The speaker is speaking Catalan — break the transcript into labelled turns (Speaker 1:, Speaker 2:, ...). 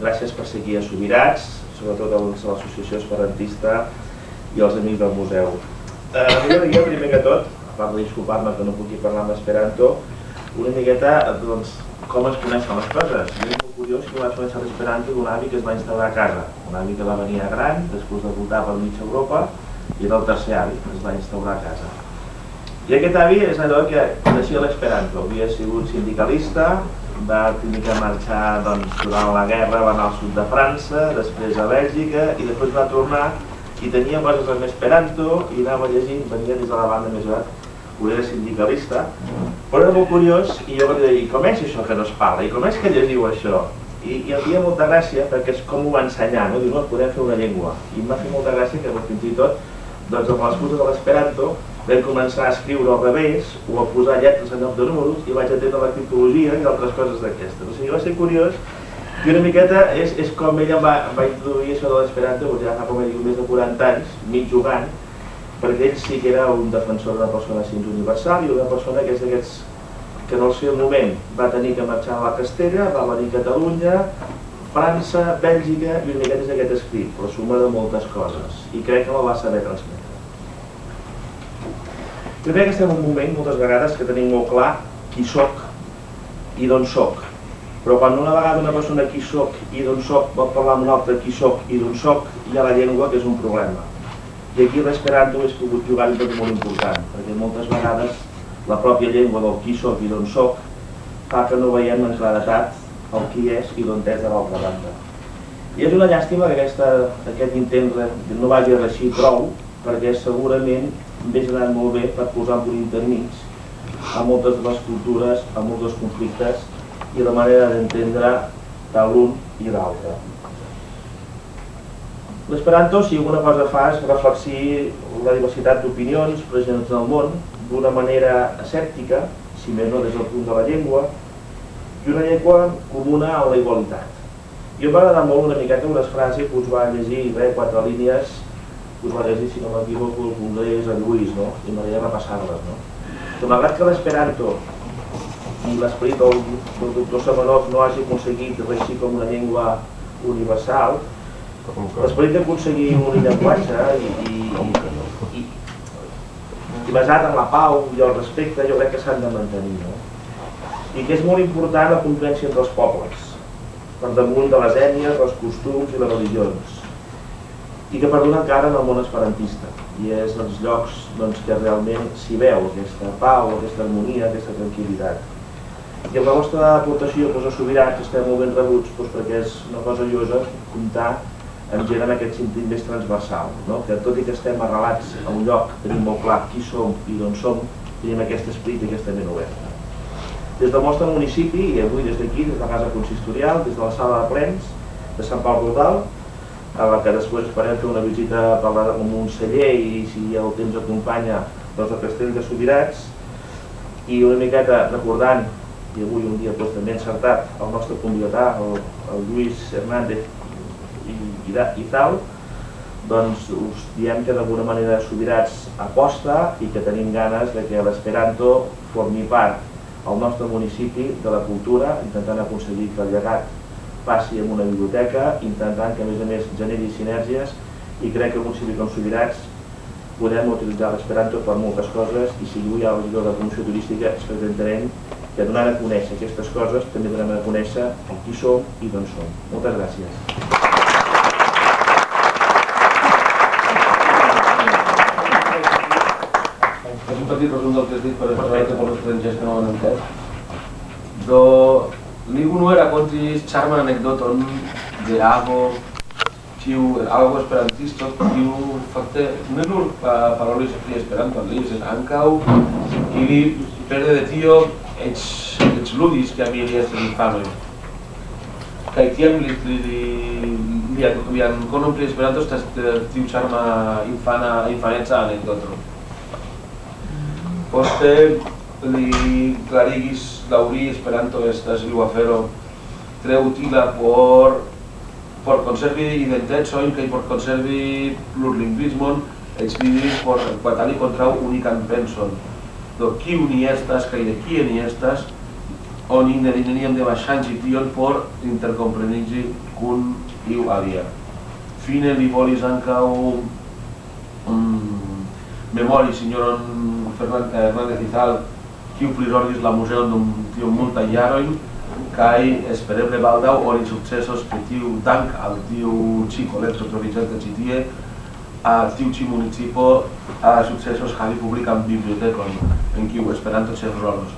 Speaker 1: gràcies per seguir a Subirats, sobretot a l'associació esperantista i als amics del museu. M'agradaria, primer que tot, a part de disculpar-me que no pugui parlar amb Esperanto, una miqueta com es coneixen les coses. Jo és molt curiós que vaig conèixer l'Esperanto d'un avi que es va instal·lar a casa, un avi que va venir a gran, després de voltar per mitja Europa, i era el tercer avi que es va instal·lar a casa. I aquest avi és allò que coneixia l'Esperanto, havia sigut sindicalista, va tenir que marxar durant la guerra, va anar al sud de França, després a Bèlgica i després va tornar i tenia coses amb Esperanto i anava llegint, venia des de la banda més gran, era sindicalista, però era molt curiós i jo vaig dir, com és això que no es parla? I com és que llegiu això? I em feia molta gràcia perquè és com ho va ensenyar, no? Diu, no, podem fer una llengua. I em va fer molta gràcia que fins i tot, amb l'excusa de l'Esperanto, vam començar a escriure al revés o a posar lletres en lloc de números i vaig atendre la criptologia i altres coses d'aquestes. O sigui, va ser curiós i una miqueta és com ella va introduir això de l'Esperanto, ja fa com ell diu més de 40 anys, mig jugant, perquè ell sí que era un defensor d'una persona així universal i una persona que és d'aquests que en el seu moment va tenir que marxar a la Castella, va venir a Catalunya, França, Bèlgica i una miqueta és aquest escrit, la suma de moltes coses i crec que la va saber transmetre. Jo crec que estem en un moment, moltes vegades, que tenim molt clar qui soc i d'on soc, però quan una vegada una persona qui soc i d'on soc vol parlar amb un altre qui soc i d'on soc, hi ha la llengua que és un problema. I aquí l'Esperanto és pogut jugar un paper molt important, perquè moltes vegades la pròpia llengua del qui soc i d'on soc fa que no veiem en claretat el qui és i d'on és de l'altra banda. I és una llàstima que aquest intent no vagi a reeixir prou, perquè segurament hauria anat molt bé per posar un intermig a moltes de les cultures, a molts dels conflictes i la manera d'entendre de l'un i l'altre. L'Esperanto, si alguna cosa fa, és reflexir la diversitat d'opinions presents en el món d'una manera escèptica, si més no des del punt de la llengua, i una llengua comuna a la igualtat. Jo em va agradar molt una miqueta unes frases que us va llegir, 4 línies, us va llegir, si no m'equivoco, el congrés, el Lluís, no? I m'agradaria repassar-les, no? Que malgrat que l'Esperanto i l'esperit del doctor Semenov no hagi aconseguit reeixir com una llengua universal, l'esperit d'aconseguir un llenguatge i basat en la pau i el respecte, jo crec que s'han de mantenir, no? I que és molt important la convivència entre els pobles, per damunt de les ètnies, els costums i les religions, i que perdura encara en el món esperantista, i és els llocs que realment s'hi veu aquesta pau, aquesta harmonia, aquesta tranquil·litat. I amb la vostra aportació a Subirats estem molt ben rebuts perquè és una cosa llosa comptar amb gent en aquest sentit més transversal, que tot i que estem arrelats a un lloc, tenim molt clar qui som i d'on som, tenim aquest esperit i aquesta ment oberta. Des del nostre municipi, i avui des d'aquí, des de la Casa Consistorial, des de la sala de plens de Sant Pau Rodal, a la que després esperem fer una visita a parlar amb un celler i si el temps acompanya del Castell de Subirats, i una miqueta recordant, i avui un dia també encertat, el nostre convidat, el Lluís Hernández i tal, doncs us diem que d'alguna manera Subirats aposta i que tenim ganes que l'Esperanto formi part al nostre municipi de la cultura, intentant aconseguir que el llegat passi en una biblioteca, intentant que a més generi sinergies i crec que en un municipi com Subirats podem utilitzar l'Esperanto per moltes coses i si avui hi ha el regidor de promoció turística és que entenem que donant a conèixer aquestes coses també donem a conèixer qui som i d'on som. Moltes gràcies.
Speaker 2: És un petit resum del que has dit per exemple per els estrangers que no ho han entès. Ningú era contis charman anekdoton de algo esperantisto, kiu fakte ne nur parolis pri Esperanto, li estis ankaŭ ili pere de tio eĉ ludis kiam ili estis infanoj. Kaj tiam lian konon pri Esperanto estas tiu charma infaneca anekdoto. Poste li klarigis laŭ li Esperanto estas iu afero tre utila por konservi identecojn kaj por konservi plurlingvismon eĉ vidi por batali kontraŭ unikan penson. Do kiu ni estas kaj de kie ni estas on teníem de baixar i tion por intercomprenir kun iu alia. Fine li volis ankaŭ memori signoron Hernández Izal, kiu prizorgis la muzeon dum tiom multaj jarojn, kaj espereble baldaŭ oni sukcesos ke tiu dank al tiu ĉi kolekto troviĝanta ĉi tie, tiu ĉi municipo sukcesos havi publikan bibliotekon en kiu Esperanto ĉefrolos.